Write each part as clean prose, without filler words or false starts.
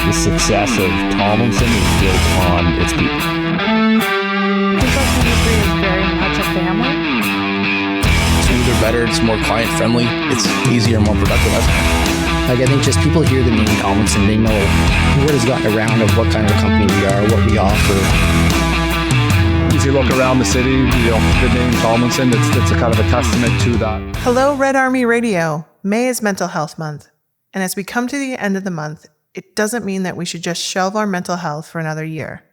The success of Tomlinson is built on its people. Construction industry is very much a family. Smoother, better, it's more client friendly, it's easier, more productive. Like, I think just people hear the name Tomlinson, they know word has gotten around of what kind of a company we are, what we offer. As you look around the city, the name Tomlinson, it's a kind of a testament to that. Hello, Red Army Radio. May is Mental Health Month. And as we come to the end of the month, it doesn't mean that we should just shelve our mental health for another year.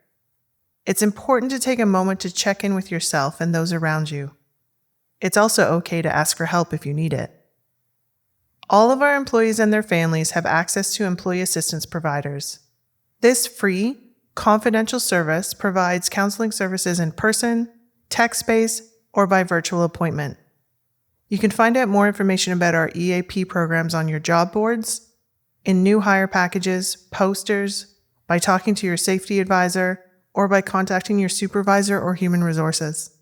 It's important to take a moment to check in with yourself and those around you. It's also okay to ask for help if you need it. All of our employees and their families have access to employee assistance providers. This free, confidential service provides counseling services in person, text-based, or by virtual appointment. You can find out more information about our EAP programs on your job boards, in new hire packages, posters, by talking to your safety advisor, or by contacting your supervisor or human resources.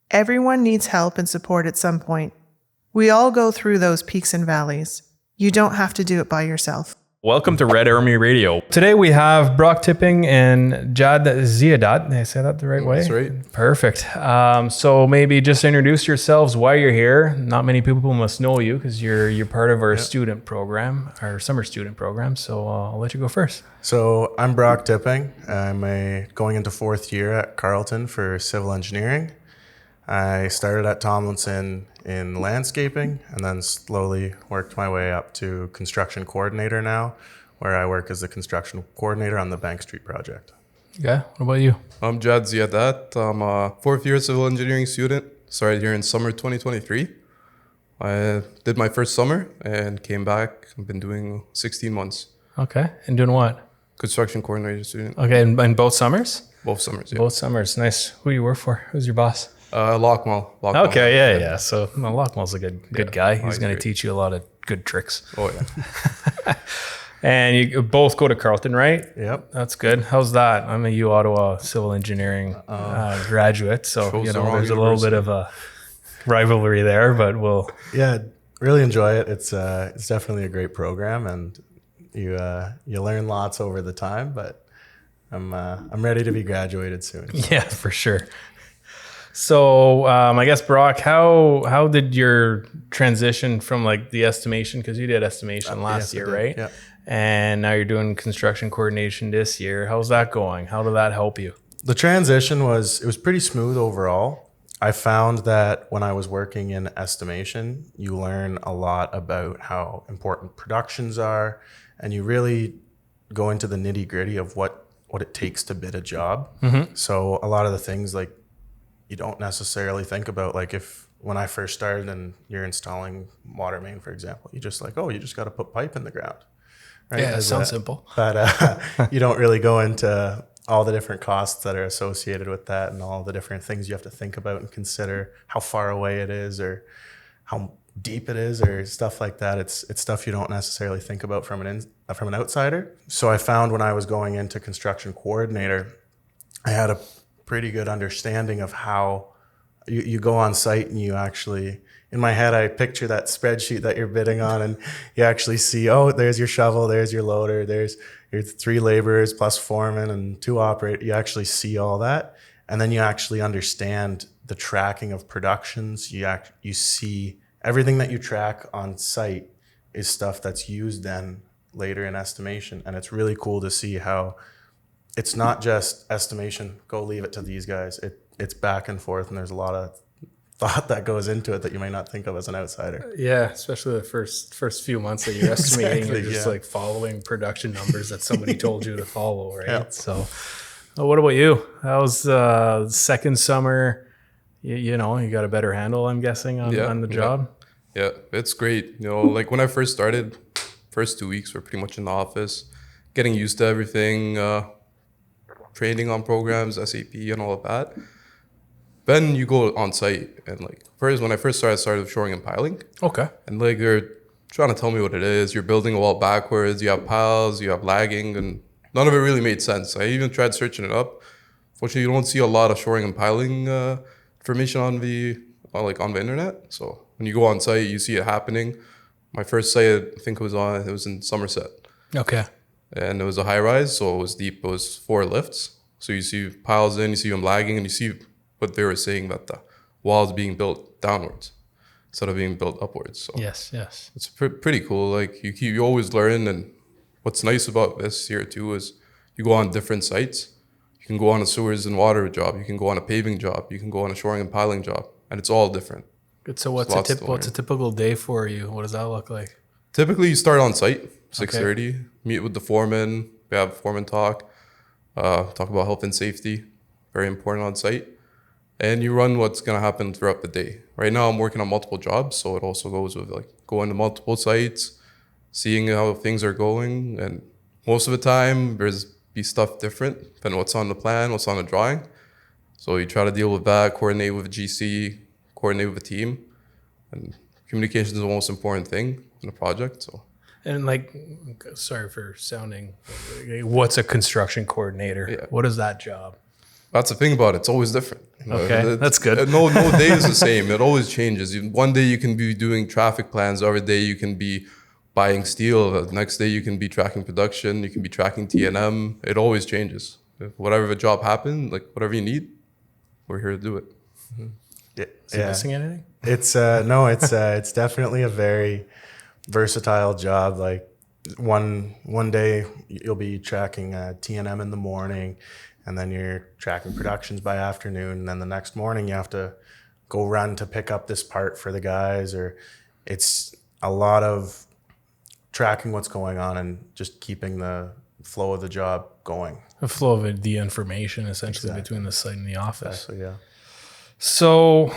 Everyone needs help and support at some point. We all go through those peaks and valleys. You don't have to do it by yourself. Welcome to Red Army Radio. Today we have Brock Tipping and Jad Ziadat. Did I say that the right way? That's right. Perfect. So maybe just introduce yourselves, why you're here. Not many people must know you because you're part of our student program, our summer student program. So I'll let you go first. So I'm Brock Tipping. I'm going into fourth year at Carleton for civil engineering. I started at Tomlinson in landscaping and then slowly worked my way up to construction coordinator now, where I work as the construction coordinator on the Bank Street project. Okay, what about you? I'm Jad Ziadat. I'm a fourth year civil engineering student. Started here in summer 2023. I did my first summer and came back. I've been doing 16 months. Okay, and doing what? Construction coordinator student. Okay, and both summers? Both summers, yeah. Both summers, nice. Who do you work for? Who's your boss? Lockmall. Okay, yeah. So Lockmall's a good guy. He's going to great. teach you a lot of good tricks. Oh, yeah. And you both go to Carleton, right? Yep. That's good. How's that? I'm a U Ottawa civil engineering graduate, so Chose the wrong there's a little bit of a rivalry there, but Yeah, really enjoy it. It's definitely a great program, and you learn lots over the time. But I'm ready to be graduated soon. yeah, for sure. So I guess Brock, how did your transition from like the estimation, because you did estimation last year, right? Yeah. And now you're doing construction coordination this year. How's that going? How did that help you? The transition was pretty smooth overall. I found that when I was working in estimation, you learn a lot about how important productions are, and you really go into the nitty gritty of what it takes to bid a job. Mm-hmm. So a lot of the things like you don't necessarily think about, like when I first started and you're installing water main, for example, you just got to put pipe in the ground. Right? Yeah, it sounds simple. But you don't really go into all the different costs that are associated with that and all the different things you have to think about and consider, how far away it is or how deep it is or stuff like that. It's stuff you don't necessarily think about from an outsider. So I found when I was going into construction coordinator, I had a pretty good understanding of how you go on site and you actually, in my head, I picture that spreadsheet that you're bidding on and you actually see, oh, there's your shovel, there's your loader, there's your 3 laborers plus foreman and 2 operators. You actually see all that. And then you actually understand the tracking of productions. You see everything that you track on site is stuff that's used then later in estimation. And it's really cool to see how it's not just estimation, go leave it to these guys. It's back and forth, and there's a lot of thought that goes into it that you may not think of as an outsider. Yeah, especially the first few months that you're estimating, Exactly, you're just like following production numbers that somebody told you to follow, right? Yeah. So, what about you? How's second summer? You got a better handle, I'm guessing, on the job? Yeah, it's great. Like when I first started, first 2 weeks were pretty much in the office, getting used to everything, training on programs, SAP and all of that. Then you go on site and when I first started, I started with shoring and piling. Okay. And they're trying to tell me what it is. You're building a wall backwards, you have piles, you have lagging, and none of it really made sense. I even tried searching it up. Fortunately, you don't see a lot of shoring and piling information on the internet. So when you go on site, you see it happening. My first site, I think it was in Somerset. Okay. and it was a high rise, so it was deep. It was 4 lifts. So you see piles in, you see them lagging, and you see what they were saying, that the wall is being built downwards instead of being built upwards. So Yes. it's pretty cool. Like you always learn, and what's nice about this here too is you go on different sites. You can go on a sewers and water job. You can go on a paving job. You can go on a shoring and piling job, and it's all different. Good. So what's a typical day for you? What does that look like? Typically, you start on site 6:30. Meet with the foreman. We have foreman talk. Talk about health and safety. Very important on site. And you run what's gonna happen throughout the day. Right now, I'm working on multiple jobs, so it also goes with like going to multiple sites, seeing how things are going, and most of the time there's be stuff different than what's on the plan, what's on the drawing. So you try to deal with that, coordinate with GC, coordinate with the team, and communication is the most important thing in a project. So. And like, sorry for sounding, what's a construction coordinator? Yeah. What is that job? That's the thing about it. It's always different. Okay, that's good. No day is the same. It always changes. One day you can be doing traffic plans. The other day you can be buying steel. The next day you can be tracking production. You can be tracking T&M. It always changes. Whatever the job happens, like whatever you need, we're here to do it. Is he missing anything? It's no, it's definitely a very versatile job. Like one day you'll be tracking T&M in the morning, and then you're tracking productions by afternoon, and then the next morning you have to go run to pick up this part for the guys, or it's a lot of tracking what's going on and just keeping the flow of the job going. The flow of the information essentially between the site and the office. Exactly, yeah. So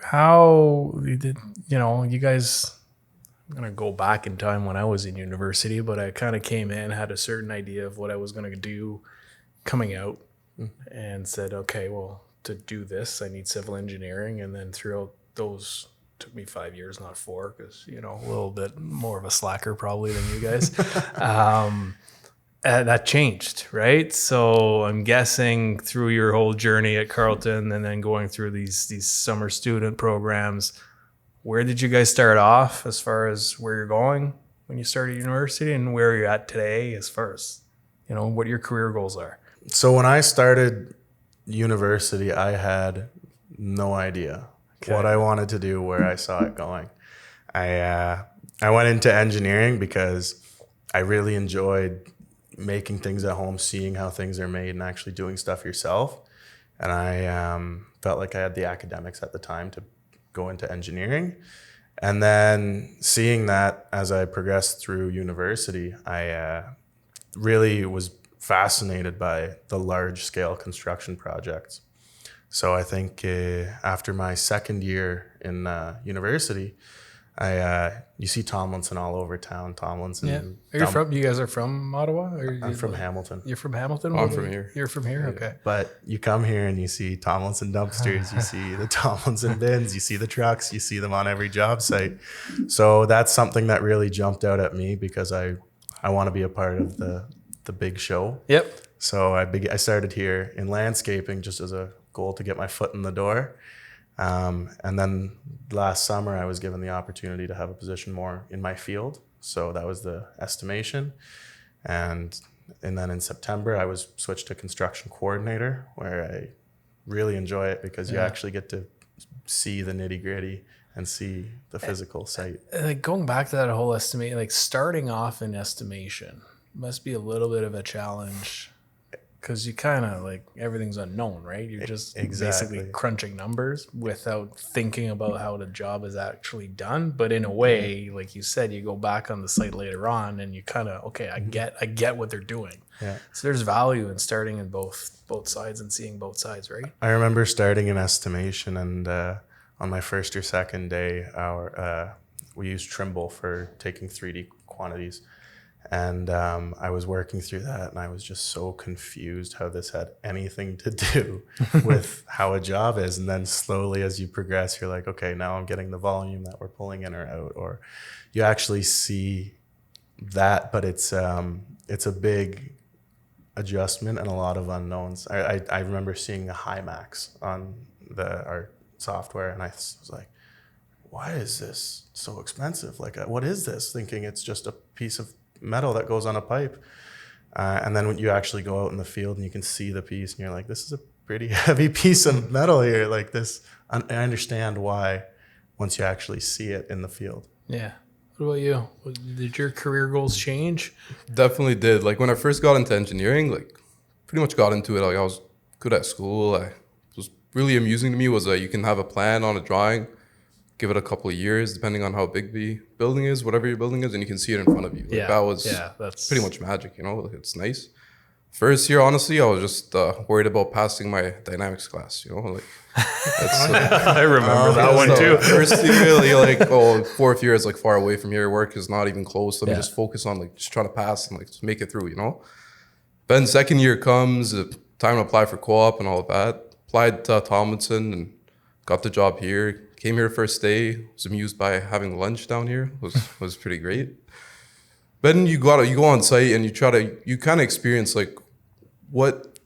how did, you guys, I'm going to go back in time when I was in university, but I kind of came in, had a certain idea of what I was going to do coming out, and said, okay, well, to do this, I need civil engineering. And then throughout those, took me 5 years, not 4, because, a little bit more of a slacker probably than you guys. That changed, right? So I'm guessing through your whole journey at Carleton and then going through these summer student programs, where did you guys start off as far as where you're going when you started university, and where you're at today as far as, what your career goals are? So when I started university, I had no idea what I wanted to do, where I saw it going. I went into engineering because I really enjoyed making things at home, seeing how things are made, and actually doing stuff yourself. And I felt like I had the academics at the time to go into engineering. And then seeing that as I progressed through university, I really was fascinated by the large scale construction projects. So I think after my second year in university, you see Tomlinson all over town. Tomlinson. Yeah. You guys are from Ottawa? I'm from Hamilton. You're from Hamilton? I'm from here. You're from here? Okay. But you come here and you see Tomlinson dumpsters, you see the Tomlinson bins, you see the trucks, you see them on every job site. So that's something that really jumped out at me, because I want to be a part of the big show. Yep. So I started here in landscaping just as a goal to get my foot in the door. And then last summer, I was given the opportunity to have a position more in my field. So that was the estimation. And then in September, I was switched to construction coordinator, where I really enjoy it because you actually get to see the nitty gritty and see the physical site. Like going back to that whole estimate, like starting off in estimation must be a little bit of a challenge, because you kind of like everything's unknown, right? You're just basically crunching numbers without thinking about how the job is actually done. But in a way, like you said, you go back on the site later on and you kind of, okay, I get what they're doing. Yeah. So there's value in starting in both sides and seeing both sides, right? I remember starting in estimation, and on my first or second day, we used Trimble for taking 3D quantities. And I was working through that, and I was just so confused how this had anything to do with how a job is. And then slowly, as you progress, you're like, okay, now I'm getting the volume that we're pulling in or out, or you actually see that. But it's a big adjustment and a lot of unknowns. I remember seeing a Hymax on our software, and I was like, why is this so expensive? Like, what is this? Thinking it's just a piece of metal that goes on a pipe. And then when you actually go out in the field and you can see the piece and you're like, this is a pretty heavy piece of metal here. Like this, I understand why once you actually see it in the field. Yeah. What about you? Did your career goals change? Definitely did. Like when I first got into engineering, like pretty much got into it. Like I was good at school. I was really amusing to me was that you can have a plan on a drawing, give it a couple of years, depending on how big the building is, whatever your building is, and you can see it in front of you. Like that's pretty much magic, you know, like, it's nice. First year, honestly, I was just worried about passing my dynamics class, you know, like I remember that one too. First year, you're like, oh, fourth year is like far away from here. Work is not even close. Let me just focus on like just trying to pass and like just make it through, you know. Then second year comes, time to apply for co-op and all of that. Applied to Tomlinson and got the job here. Came here first day. Was amused by having lunch down here. Was pretty great. Then you go on site and you kind of experience like what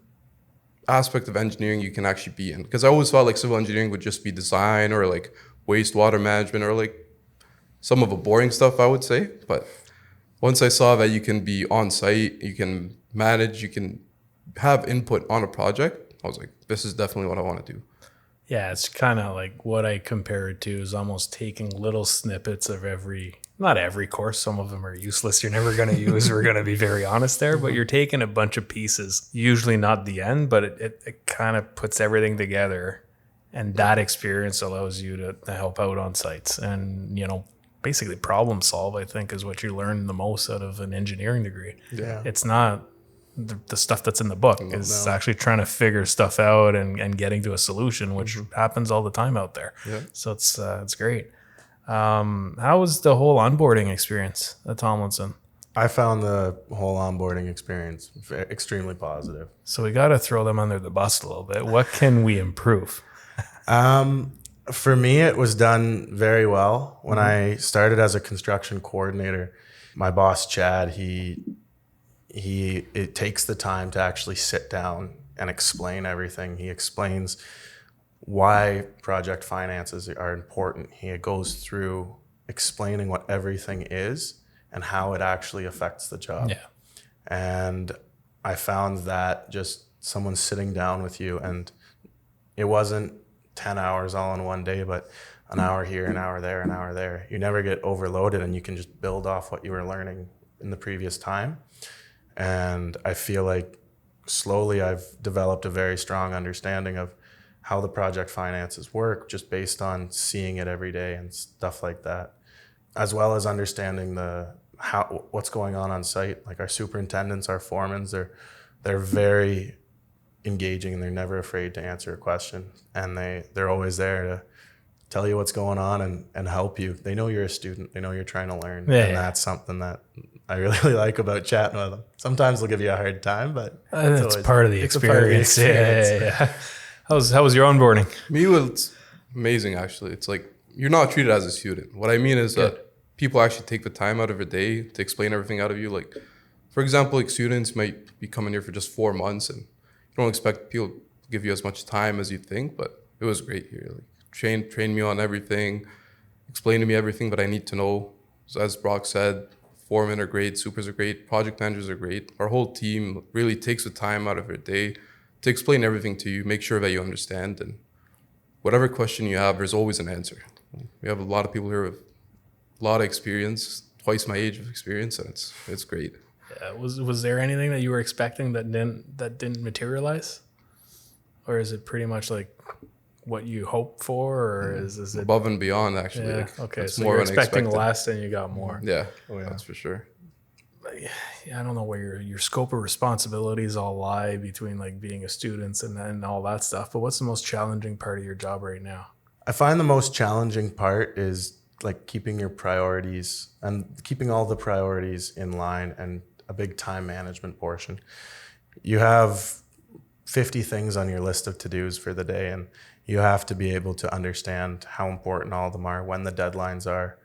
aspect of engineering you can actually be in. Because I always thought like civil engineering would just be design or like wastewater management or like some of the boring stuff, I would say. But once I saw that you can be on site, you can manage, you can have input on a project, I was like, this is definitely what I want to do. Yeah, it's kind of like what I compare it to is almost taking little snippets of not every course, some of them are useless, you're never going to use, we're going to be very honest there, but you're taking a bunch of pieces, usually not the end, but it kind of puts everything together, and that experience allows you to help out on sites and, you know, basically problem solve, I think, is what you learn the most out of an engineering degree. Yeah. It's not the stuff that's in the book. It's actually trying to figure stuff out and getting to a solution, which happens all the time out there. Yeah. So it's great. How was the whole onboarding experience at Tomlinson? I found the whole onboarding experience extremely positive. So we got to throw them under the bus a little bit. What can we improve? For me, it was done very well. When I started as a construction coordinator, my boss, Chad, it takes the time to actually sit down and explain everything. He explains why project finances are important. He goes through explaining what everything is and how it actually affects the job. Yeah. And I found that just someone sitting down with you, and it wasn't 10 hours all in one day, but an hour here, an hour there, an hour there. You never get overloaded, and you can just build off what you were learning in the previous time. And I feel like slowly I've developed a very strong understanding of how the project finances work, just based on seeing it every day and stuff like that, as well as understanding what's going on site. Like our superintendents, our foremans, they're very engaging, and they're never afraid to answer a question, and they're always there to tell you what's going on and help you. They know you're a student, they know you're trying to learn, that's something that I really like about chatting with them. Sometimes they'll give you a hard time, but it's part of the experience. Yeah. How was your onboarding? Me, it's amazing, actually. It's like you're not treated as a student. What I mean is that people actually take the time out of their day to explain everything out of you. Like, for example, like students might be coming here for just 4 months, and you don't expect people to give you as much time as you think, but it was great here. Like, train me on everything, explain to me everything that I need to know. So as Brock said, foremen are great, supers are great, project managers are great. Our whole team really takes the time out of their day to explain everything to you, make sure that you understand, and whatever question you have, there's always an answer. We have a lot of people here with a lot of experience, twice my age of experience, and it's great. Yeah. Was there anything that you were expecting that didn't materialize, or is it pretty much like what you hoped for, or is it above and beyond? Actually, yeah. Like, okay, so more you're expecting less and you got more. Yeah, that's for sure. I don't know where your scope of responsibilities all lie between like being a student and all that stuff, but what's the most challenging part of your job right now? I find the most challenging part is like keeping your priorities and keeping all the priorities in line, and a big time management portion. You have 50 things on your list of to-dos for the day, and you have to be able to understand how important all of them are, when the deadlines are,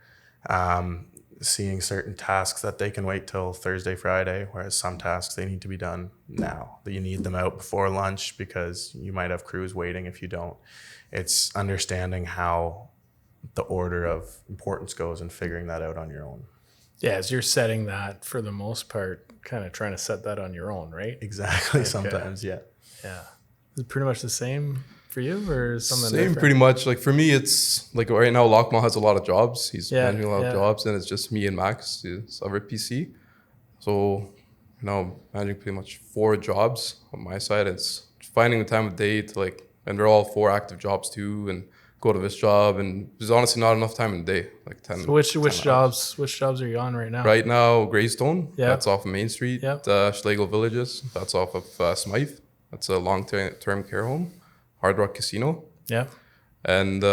seeing certain tasks that they can wait till Thursday, Friday, whereas some tasks, they need to be done now. That you need them out before lunch because you might have crews waiting if you don't. It's understanding how the order of importance goes and figuring that out on your own. Yeah, as you're setting that for the most part, kind of trying to set that on your own, right? Exactly. Sometimes, yeah. Yeah. Is it pretty much the same for you or something Same, different? pretty much. Like for me, it's like right now, Lockmal has a lot of jobs. He's managing a lot of yeah. jobs, and it's just me and Max, his other PC. So now I'm managing pretty much 4 jobs on my side. It's finding the time of day to like, and they're all 4 active jobs too, and go to this job. And there's honestly not enough time in the day, like 10. So which 10 hours. jobs are you on right now? Right now, Greystone. Yeah. That's off of Main Street. Yeah. Schlegel Villages. That's off of Smythe. That's a long-term care home. Hard Rock Casino. Yeah. And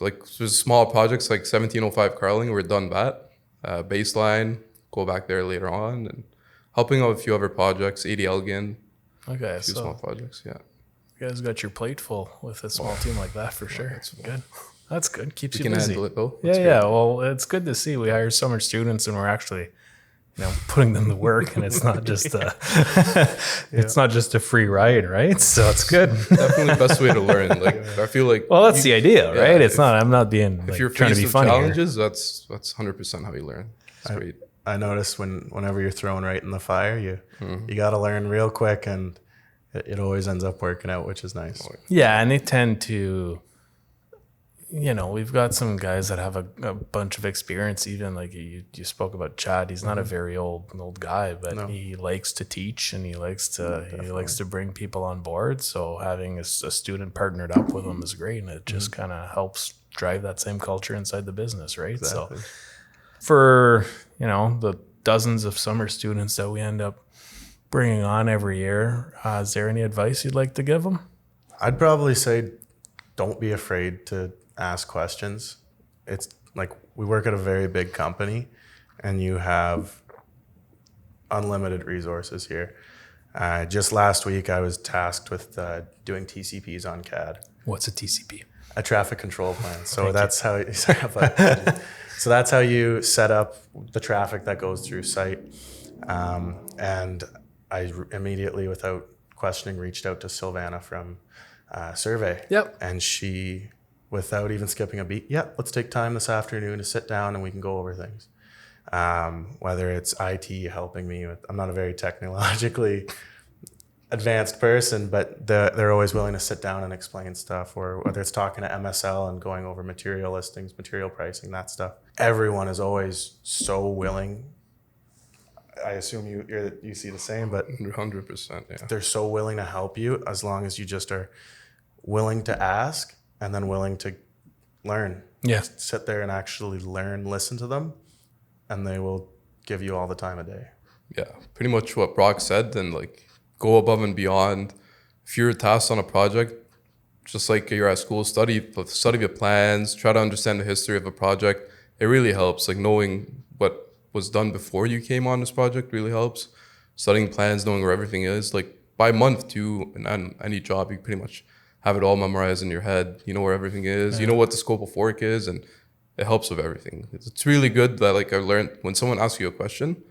like there's small projects like 1705 Carling. We're done that. Baseline. Go back there later on, and helping out a few other projects. 80 Elgin. Okay. A few So small projects. Yeah. you guys got your plate full with a small team like that for sure. That's good. That's good. Keeps We you can busy. handle it though. Yeah, That's yeah. Well, it's good to see we hire summer students and we're actually, putting them to work, and it's not just it's not just a free ride, right? So it's good. Definitely the best way to learn. Like I feel like Well, that's the idea, yeah, right? It's not. I'm not being if like, you're trying to faced be with funny. Here. challenges, that's 100% how you learn. It's great. I noticed whenever you're thrown right in the fire, you got to learn real quick, and it always ends up working out, which is nice. Yeah, and they tend to, we've got some guys that have a bunch of experience. Even like you spoke about Chad. He's not a very old guy, but he likes to teach and he likes to bring people on board. So having a student partnered up with him is great, and it just kind of helps drive that same culture inside the business, right? Exactly. So for the dozens of summer students that we end up bringing on every year, is there any advice you'd like to give them? I'd probably say don't be afraid to ask questions. It's like we work at a very big company, and you have unlimited resources here. Just last week, I was tasked with doing TCPs on CAD. What's a TCP? A traffic control plan. So that's how. So that's how you set up the traffic that goes through site. And I immediately, without questioning, reached out to Silvana from Survey. Yep. And she, without even skipping a beat, let's take time this afternoon to sit down and we can go over things. Whether it's IT helping me with, I'm not a very technologically advanced person, but they're always willing to sit down and explain stuff, or whether it's talking to MSL and going over material listings, material pricing, that stuff. Everyone is always so willing. I assume you see the same, but 100%. Yeah. they're so willing to help you as long as you just are willing to ask and then willing to learn. Yeah. Sit there and actually learn, listen to them, and they will give you all the time of day. Yeah, pretty much what Brock said. Then like go above and beyond. If you're tasked on a project, just like you're at school, study the plans, try to understand the history of a project. It really helps. Like knowing what was done before you came on this project really helps. Studying plans, knowing where everything is. Like by month too, and on any job, you pretty much have it all memorized in your head. You know where everything is. Yeah. You know what the scope of work is, and it helps with everything. It's really good that like I learned when someone asks you a question,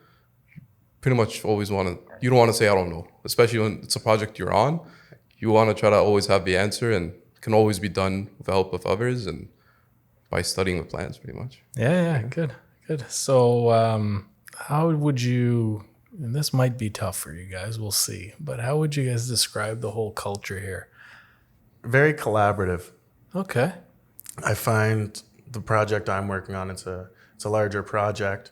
you pretty much always you don't want to say I don't know, especially when it's a project you're on. You want to try to always have the answer, and it can always be done with the help of others and by studying the plans pretty much. Yeah. Good. So how would you, and this might be tough for you guys, we'll see, but how would you guys describe the whole culture here? Very collaborative. Okay. I find the project I'm working on, it's a larger project.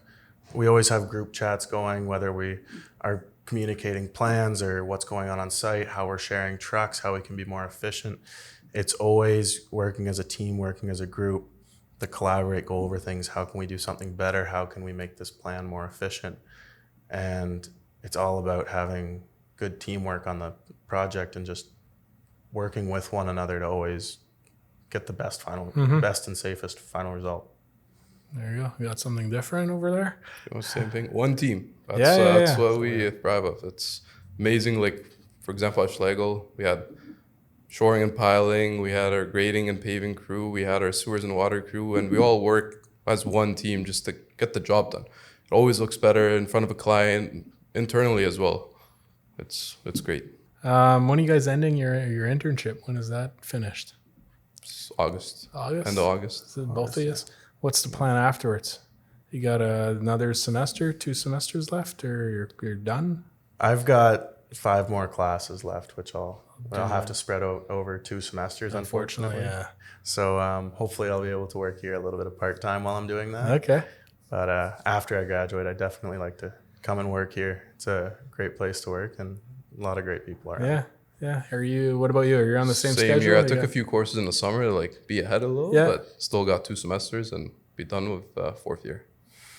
We always have group chats going, whether we are communicating plans or what's going on site, how we're sharing trucks, how we can be more efficient. It's always working as a team, working as a group to collaborate, go over things. How can we do something better? How can we make this plan more efficient? And it's all about having good teamwork on the project and just working with one another to always get the best and safest final result. There you go. You got something different over there? Same thing. One team. That's what we thrive of. It's amazing. Like, for example, at Schlegel, we had shoring and piling, we had our grading and paving crew, we had our sewers and water crew, and we all work as one team just to get the job done. It always looks better in front of a client, internally as well. It's great. When are you guys ending your internship? When is that finished? It's August. August? End of August. Is it both of you? What's the plan afterwards? You got another semester, 2 semesters left, or you're done? I've got 5 more classes left, which I'll have to spread out over 2 semesters, unfortunately. Yeah. So hopefully I'll be able to work here a little bit of part-time while I'm doing that. Okay. But after I graduate, I definitely like to come and work here. It's a great place to work and a lot of great people around. Yeah. Yeah. What about you? Are you on the same schedule? Same here. I took a few courses in the summer to like be ahead a little, but still got 2 semesters and be done with 4th year.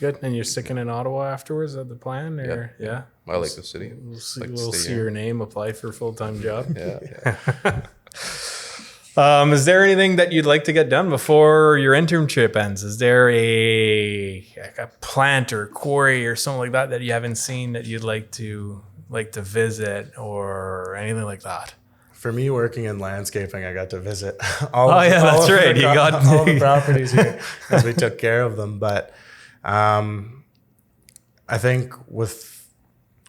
Good. And you're sticking in Ottawa afterwards? Is that the plan? Or, yeah. I like the city. We'll see your name apply for a full-time job. Yeah. Is there anything that you'd like to get done before your internship ends? Is there a plant or quarry or something like that you haven't seen that you'd like to visit or anything like that? For me, working in landscaping, I got to visit all the properties here as we took care of them. But I think with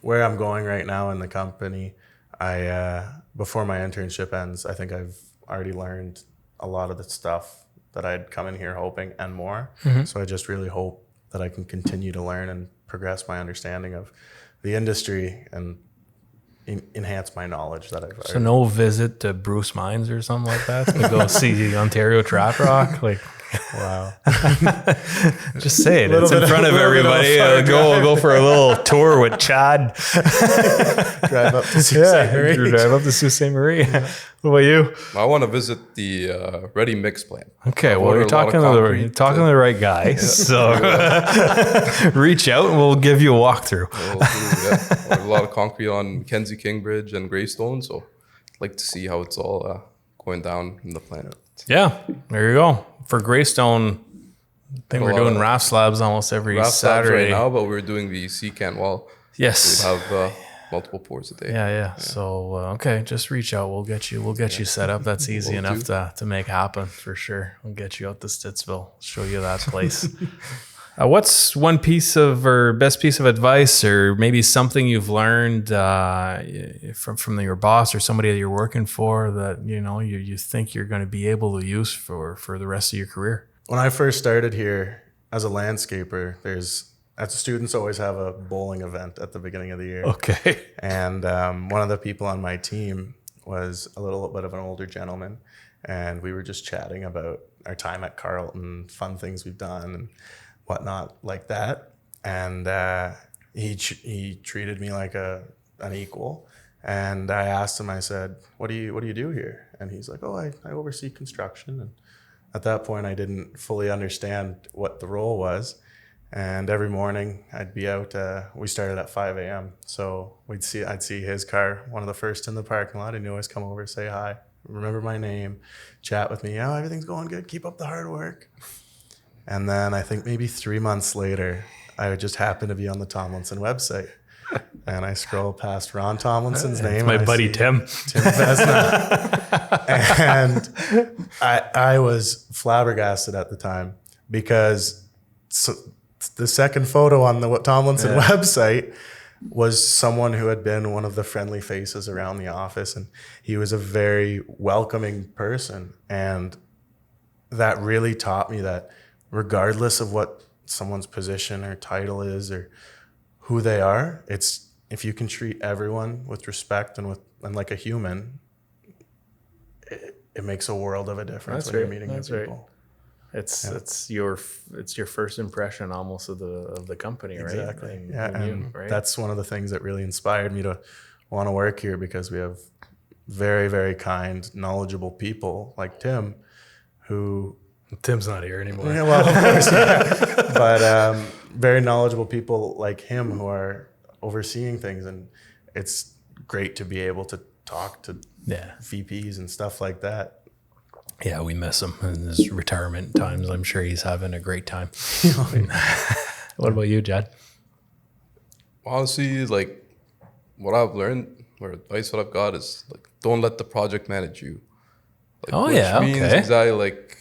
where I'm going right now in the company, before my internship ends, I think I've already learned a lot of the stuff that I'd come in here hoping and more. Mm-hmm. So I just really hope that I can continue to learn and progress my understanding of the industry and enhance my knowledge that I've. So no visit to Bruce Mines or something like that to go see the Ontario Trap Rock, like. Wow. Just say it. It's in front of everybody. Go for a little tour with Chad. Drive up to Sault Ste. Marie. Drive up to Sault Ste. Marie. What about you? I want to visit the ready mix plant. Okay, well, you're talking to the right guy. So reach out and we'll give you a walkthrough. There's a lot of concrete on Mackenzie King Bridge and Greystone, so I'd like to see how it's all going down in the plant. Yeah, there you go. For Greystone, I think we're doing raft slabs almost every Saturday right now, but we're doing the secant wall. Yes, we have multiple pours a day. Yeah. So okay, just reach out. We'll get you set up. That's easy enough to make happen for sure. We'll get you out to Stittsville, show you that place. What's one piece of or best piece of advice, or maybe something you've learned from your boss or somebody that you're working for that you think you're going to be able to use for the rest of your career? When I first started here as a landscaper, students always have a bowling event at the beginning of the year. Okay. And one of the people on my team was a little bit of an older gentleman, and we were just chatting about our time at Carleton, fun things we've done, and whatnot like that. And he treated me like an equal. And I asked him, I said, what do you do here? And he's like, I oversee construction. And at that point, I didn't fully understand what the role was. And every morning I'd be out, we started at 5 a.m. So I'd see his car, one of the first in the parking lot, and he'd always come over, say hi, remember my name, chat with me. Everything's going good. Keep up the hard work. And then I think maybe 3 months later, I just happened to be on the Tomlinson website. And I scroll past Ron Tomlinson's name. It's my buddy Tim Vesna. And I was flabbergasted at the time because the second photo on the Tomlinson website was someone who had been one of the friendly faces around the office. And he was a very welcoming person. And that really taught me that regardless of what someone's position or title is or who they are, it's if you can treat everyone with respect and like a human, it makes a world of a difference when you're meeting new people. It's your first impression almost of the company, right? Exactly. That's one of the things that really inspired me to want to work here, because we have very, very kind, knowledgeable people like Tim, who. Tim's not here anymore. Yeah, well, of course, yeah. But very knowledgeable people like him who are overseeing things, and it's great to be able to talk to VPs and stuff like that. Yeah, we miss him in his retirement times. I'm sure he's having a great time. What about you, Jad? Honestly, like what I've learned or advice what I've got is like don't let the project manage you. Like, which means exactly like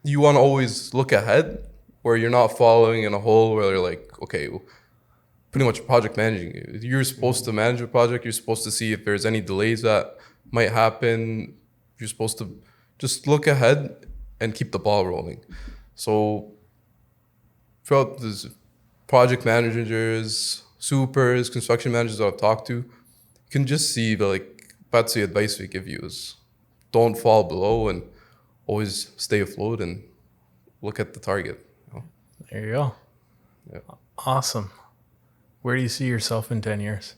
you want to always look ahead where you're not following in a hole where they're like, okay, well, pretty much project managing you. You're supposed to manage a project. You're supposed to see if there's any delays that might happen. You're supposed to just look ahead and keep the ball rolling. So throughout this project managers, supers, construction managers that I've talked to, you can just see that's the advice we give you is don't fall below and always stay afloat and look at the target. There you go. Yeah. Awesome. Where do you see yourself in 10 years?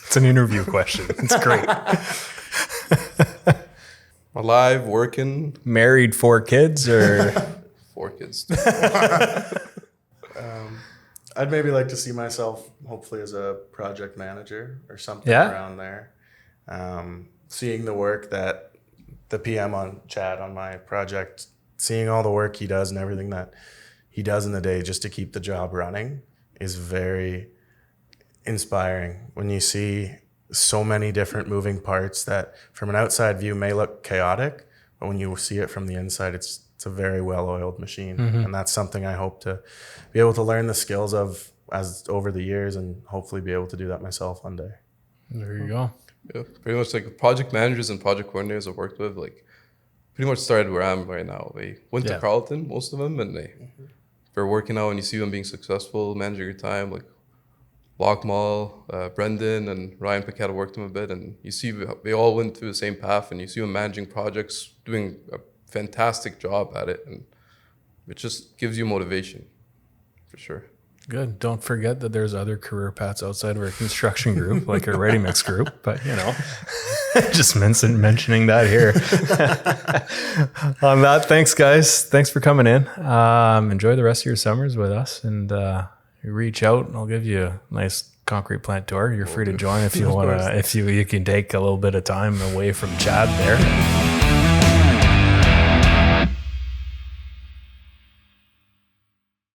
It's an interview question. It's great. Alive, working. Married, 4 kids, or 4 kids. I'd maybe like to see myself hopefully as a project manager or something Yeah. around there. Seeing the work that the PM on Chad on my project, seeing all the work he does and everything that he does in the day just to keep the job running is very inspiring. When you see so many different moving parts that from an outside view may look chaotic, but when you see it from the inside, it's a very well-oiled machine. And that's something I hope to be able to learn the skills of as over the years and hopefully be able to do that myself one day. there you go. Yeah, pretty much project managers and project coordinators I've worked with, pretty much started where I am right now. They went to Carleton, most of them, and they're working out and you see them being successful, managing your time, Lockmall, Brendan and Ryan Paquette worked them a bit, and you see they all went through the same path, and you see them managing projects, doing a fantastic job at it, and it just gives you motivation, for sure. Good. Don't forget that there's other career paths outside of our construction group, like our ready mix group. But just mentioning that here. On that, thanks guys. Thanks for coming in. Enjoy the rest of your summers with us, and you reach out, and I'll give you a nice concrete plant tour. You're free to join if you want to. If you can take a little bit of time away from Chad there.